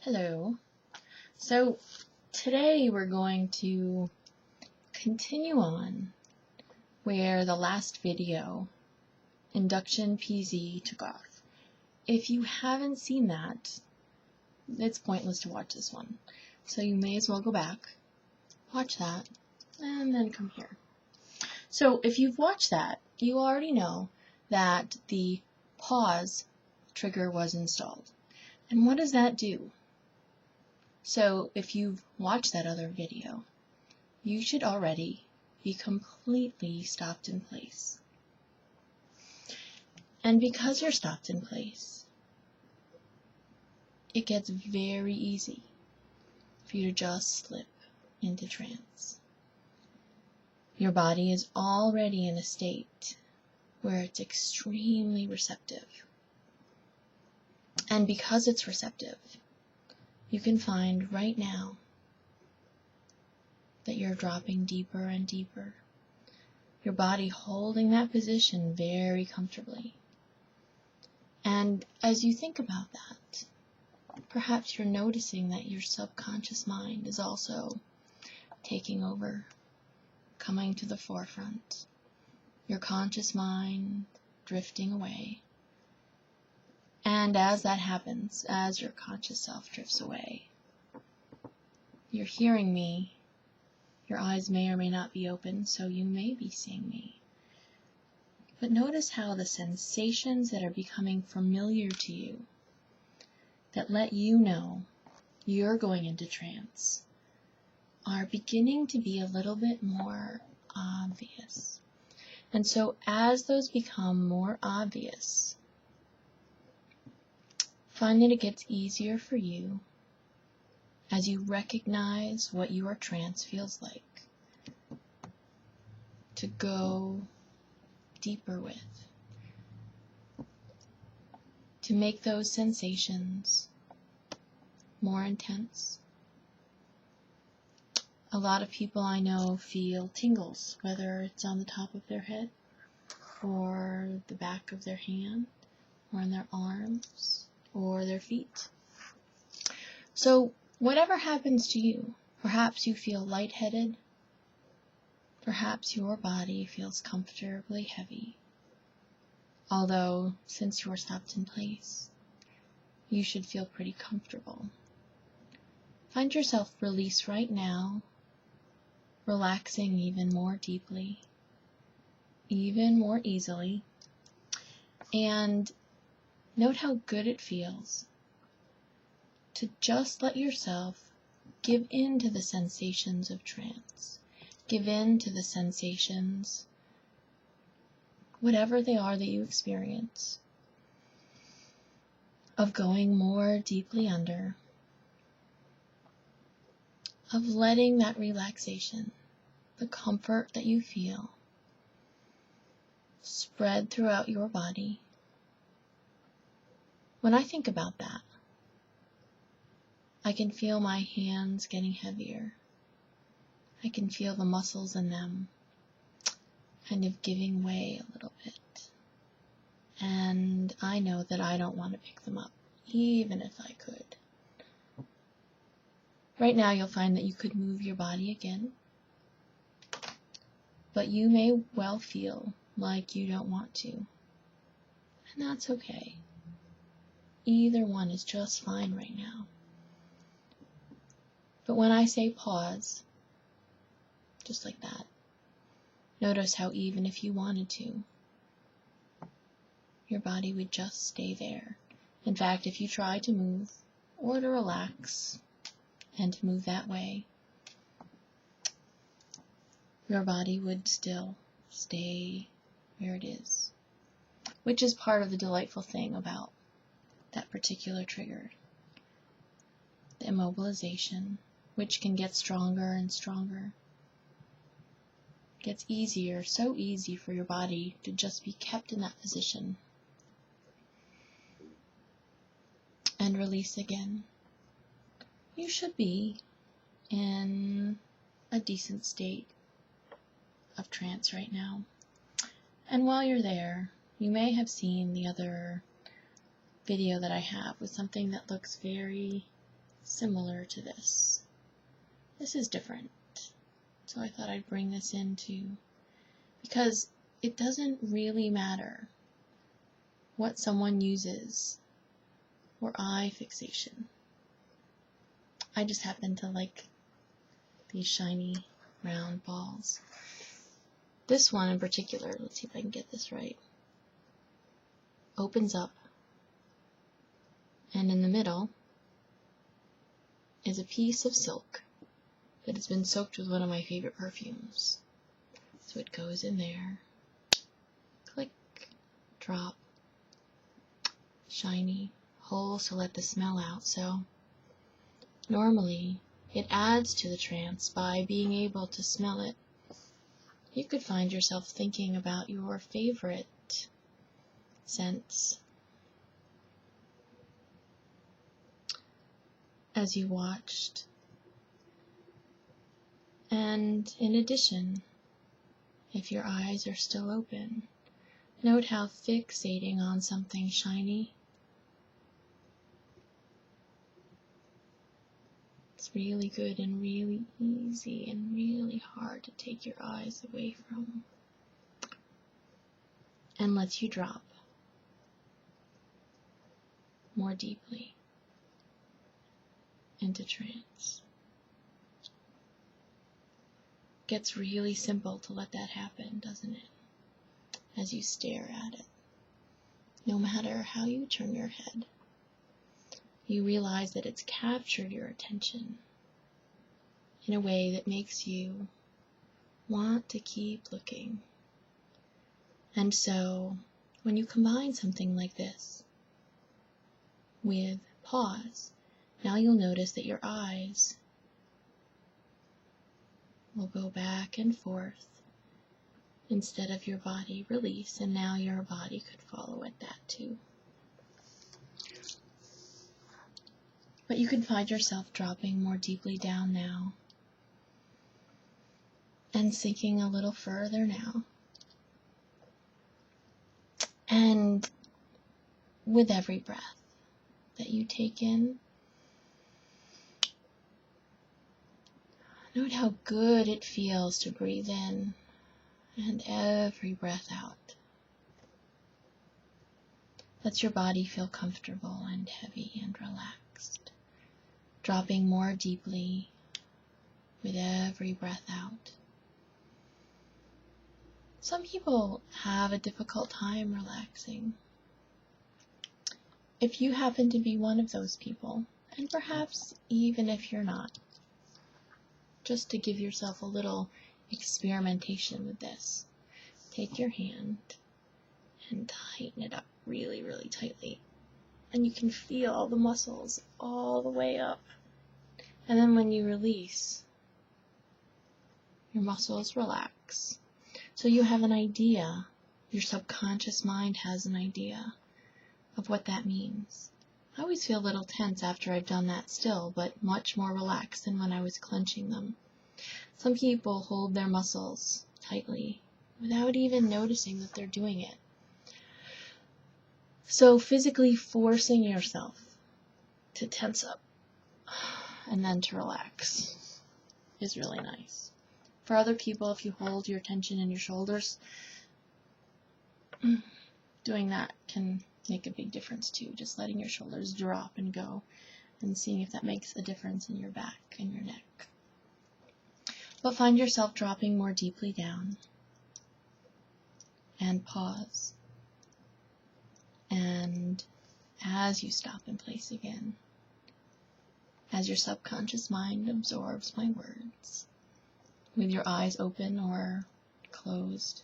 Hello. So today we're going to continue on where the last video, Induction PZ, took off. If you haven't seen that, it's pointless to watch this one. So you may as well go back, watch that, and then come here. So if you've watched that, you already know that the pause trigger was installed. And what does that do? So if you've watched that other video, you should already be completely stopped in place. And because you're stopped in place, it gets very easy for you to just slip into trance. Your body is already in a state where it's extremely receptive. And because it's receptive, you can find right now that you're dropping deeper and deeper. Your body holding that position very comfortably. And as you think about that, perhaps you're noticing that your subconscious mind is also taking over, coming to the forefront. Your conscious mind drifting away. And as that happens, as your conscious self drifts away, you're hearing me. Your eyes may or may not be open, so you may be seeing me. But notice how the sensations that are becoming familiar to you, that let you know you're going into trance, are beginning to be a little bit more obvious. And so as those become more obvious, find that it gets easier for you as you recognize what your trance feels like to go deeper with, to make those sensations more intense. A lot of people I know feel tingles, whether it's on the top of their head or the back of their hand or in their arms or their feet. So whatever happens to you, perhaps you feel lightheaded, perhaps your body feels comfortably heavy, although since you're stopped in place, you should feel pretty comfortable. Find yourself release right now, relaxing even more deeply, even more easily, and note how good it feels to just let yourself give in to the sensations of trance. Give in to the sensations, whatever they are that you experience, of going more deeply under, of letting that relaxation, the comfort that you feel, spread throughout your body. When I think about that, I can feel my hands getting heavier. I can feel the muscles in them kind of giving way a little bit. And I know that I don't want to pick them up, even if I could. Right now you'll find that you could move your body again, but you may well feel like you don't want to. And that's okay. Either one is just fine right now. But when I say pause, just like that, notice how even if you wanted to, your body would just stay there. In fact, if you try to move or to relax and to move that way, your body would still stay where it is, which is part of the delightful thing about that particular trigger, the immobilization, which can get stronger and stronger. It gets easier, so easy for your body to just be kept in that position and release again. You should be in a decent state of trance right now. And while you're there, you may have seen the other video that I have with something that looks very similar to this. This is different. So I thought I'd bring this in too, because it doesn't really matter what someone uses for eye fixation. I just happen to like these shiny round balls. This one in particular, let's see if I can get this right, opens up, and in the middle is a piece of silk that has been soaked with one of my favorite perfumes. So it goes in there, click, drop, shiny, holes to let the smell out. So normally it adds to the trance by being able to smell it. You could find yourself thinking about your favorite scents as you watched. And in addition, if your eyes are still open, note how fixating on something shiny, it's really good and really easy and really hard to take your eyes away from, and lets you drop more deeply into trance. Gets really simple to let that happen, doesn't it? As you stare at it. No matter how you turn your head, you realize that it's captured your attention in a way that makes you want to keep looking. And so, when you combine something like this with pause, now you'll notice that your eyes will go back and forth instead of your body release, and now your body could follow at that too. But you can find yourself dropping more deeply down now and sinking a little further now. And with every breath that you take in, note how good it feels to breathe in, and every breath out lets your body feel comfortable and heavy and relaxed, dropping more deeply with every breath out. Some people have a difficult time relaxing. If you happen to be one of those people, and perhaps even if you're not, just to give yourself a little experimentation with this, take your hand and tighten it up really, really tightly. And you can feel the muscles all the way up. And then when you release, your muscles relax. So you have an idea, your subconscious mind has an idea of what that means. I always feel a little tense after I've done that still, but much more relaxed than when I was clenching them. Some people hold their muscles tightly without even noticing that they're doing it. So physically forcing yourself to tense up and then to relax is really nice. For other people, if you hold your tension in your shoulders, doing that can make a big difference too. Just letting your shoulders drop and go and seeing if that makes a difference in your back and your neck. But find yourself dropping more deeply down and pause. And as you stop in place again, as your subconscious mind absorbs my words, with your eyes open or closed,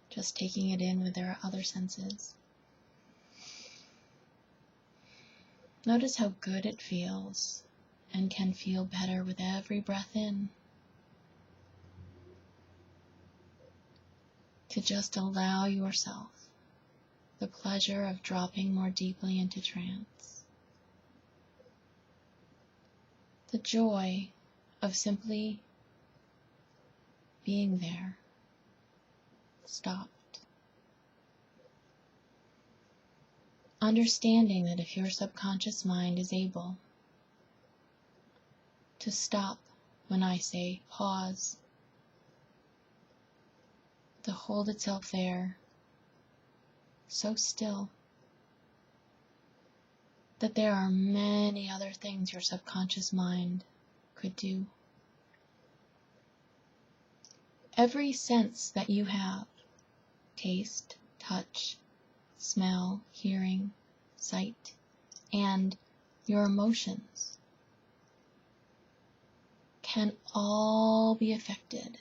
just taking it in with their other senses. Notice how good it feels and can feel better with every breath in. To just allow yourself the pleasure of dropping more deeply into trance. The joy of simply being there, stopped. Understanding that if your subconscious mind is able to stop when I say pause, to hold itself there, so still, that there are many other things your subconscious mind could do. Every sense that you have, taste, touch, smell, hearing, sight, and your emotions, can all be affected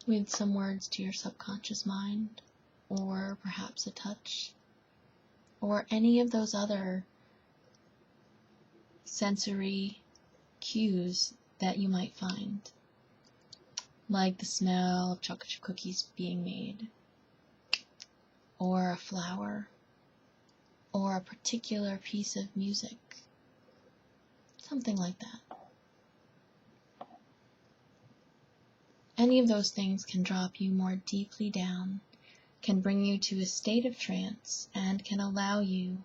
with some words to your subconscious mind, or perhaps a touch, or any of those other sensory cues that you might find, like the smell of chocolate chip cookies being made, or a flower, or a particular piece of music, something like that. Any of those things can drop you more deeply down, can bring you to a state of trance, and can allow you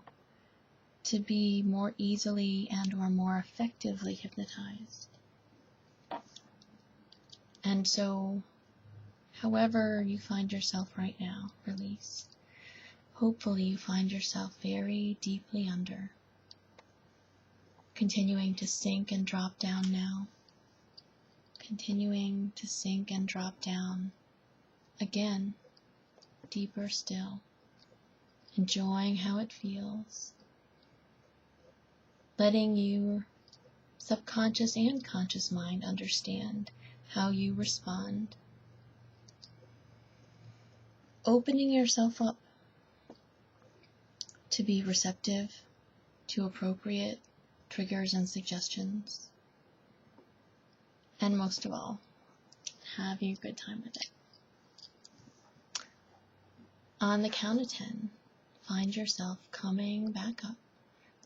to be more easily and or more effectively hypnotized. And so, however you find yourself right now, release. Hopefully you find yourself very deeply under, continuing to sink and drop down now, continuing to sink and drop down again, deeper still, enjoying how it feels, letting your subconscious and conscious mind understand how you respond, opening yourself up to be receptive to appropriate triggers and suggestions, and most of all, having a good time with it. On the count of 10, find yourself coming back up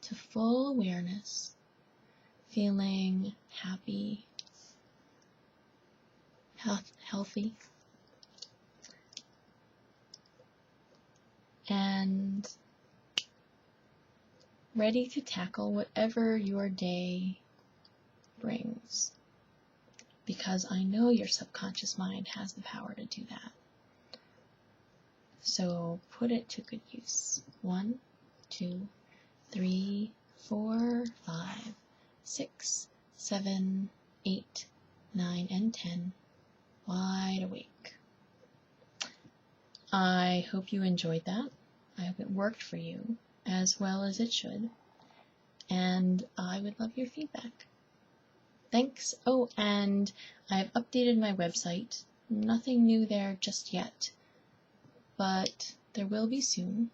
to full awareness, feeling happy, healthy, and ready to tackle whatever your day brings, because I know your subconscious mind has the power to do that. So put it to good use. 1, 2, 3, 4, 5, 6, 7, 8, 9, and 10. Wide awake. I hope you enjoyed that. I hope it worked for you as well as it should. And I would love your feedback. Thanks. Oh, and I've updated my website. Nothing new there just yet, but there will be soon.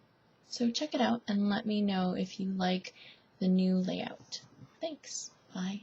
So check it out and let me know if you like the new layout. Thanks. Bye.